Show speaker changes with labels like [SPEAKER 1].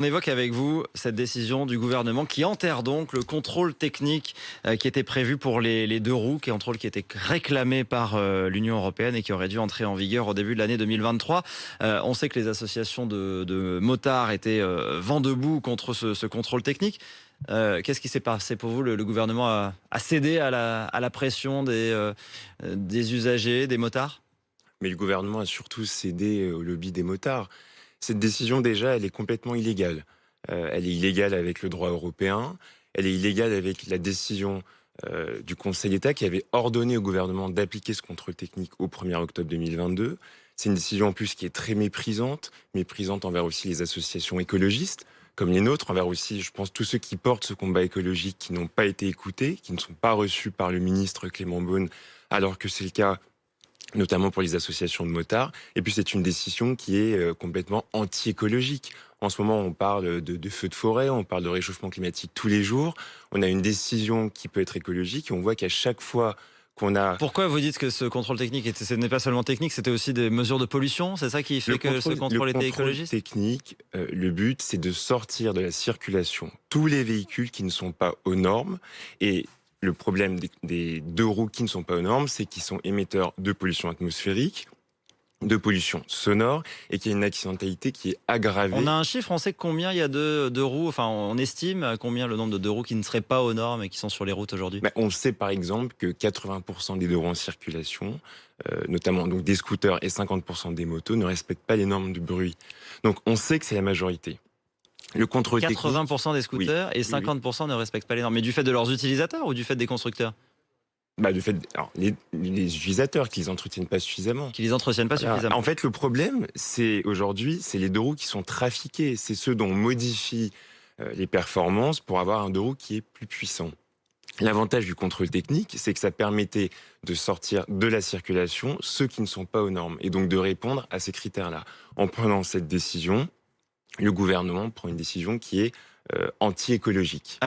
[SPEAKER 1] On évoque avec vous cette décision du gouvernement qui enterre donc le contrôle technique qui était prévu pour les deux roues, contrôle qui était réclamé par l'Union européenne et qui aurait dû entrer en vigueur au début de l'année 2023. On sait que les associations de motards étaient vent debout contre ce contrôle technique. Qu'est-ce qui s'est passé pour vous? Le gouvernement a cédé à la pression des usagers, des motards?
[SPEAKER 2] Mais le gouvernement a surtout cédé au lobby des motards. Cette décision, déjà, elle est complètement illégale. Elle est illégale avec le droit européen, elle est illégale avec la décision du Conseil d'État qui avait ordonné au gouvernement d'appliquer ce contrôle technique au 1er octobre 2022. C'est une décision en plus qui est très méprisante, méprisante envers aussi les associations écologistes, comme les nôtres, envers aussi, je pense, tous ceux qui portent ce combat écologique, qui n'ont pas été écoutés, qui ne sont pas reçus par le ministre Clément Beaune, alors que c'est le cas notamment pour les associations de motards. Et puis c'est une décision qui est complètement anti-écologique. En ce moment, on parle de feux de forêt, on parle de réchauffement climatique tous les jours. On a une décision qui peut être écologique et on voit qu'à chaque fois qu'on a
[SPEAKER 1] Pourquoi vous dites que ce contrôle technique, ce n'est pas seulement technique, c'était aussi des mesures de pollution? C'est ça qui fait que ce contrôle était écologiste?
[SPEAKER 2] technique, le but, c'est de sortir de la circulation tous les véhicules qui ne sont pas aux normes. Et le problème des deux roues qui ne sont pas aux normes, c'est qu'ils sont émetteurs de pollution atmosphérique, de pollution sonore, et qu'il y a une accidentalité qui est aggravée.
[SPEAKER 1] On a un chiffre, on sait combien il y a de roues, enfin on estime combien le nombre de deux roues qui ne seraient pas aux normes et qui sont sur les routes aujourd'hui?
[SPEAKER 2] On sait par exemple que 80% des deux roues en circulation, notamment donc des scooters et 50% des motos, ne respectent pas les normes de bruit. Donc on sait que c'est la majorité. Le contrôle technique,
[SPEAKER 1] 80% des
[SPEAKER 2] oui,
[SPEAKER 1] scooters et
[SPEAKER 2] oui, oui.
[SPEAKER 1] 50% ne respectent pas les normes. Mais du fait de leurs utilisateurs ou du fait des constructeurs
[SPEAKER 2] Le fait, alors, les utilisateurs qui les entretiennent pas suffisamment.
[SPEAKER 1] qui les entretiennent pas
[SPEAKER 2] Voilà.
[SPEAKER 1] suffisamment?
[SPEAKER 2] En fait, le problème, c'est aujourd'hui, c'est les deux roues qui sont trafiqués. C'est ceux dont on modifie les performances pour avoir un deux roues qui est plus puissant. L'avantage du contrôle technique, c'est que ça permettait de sortir de la circulation ceux qui ne sont pas aux normes et donc de répondre à ces critères-là. En prenant cette décision, le gouvernement prend une décision qui est anti-écologique.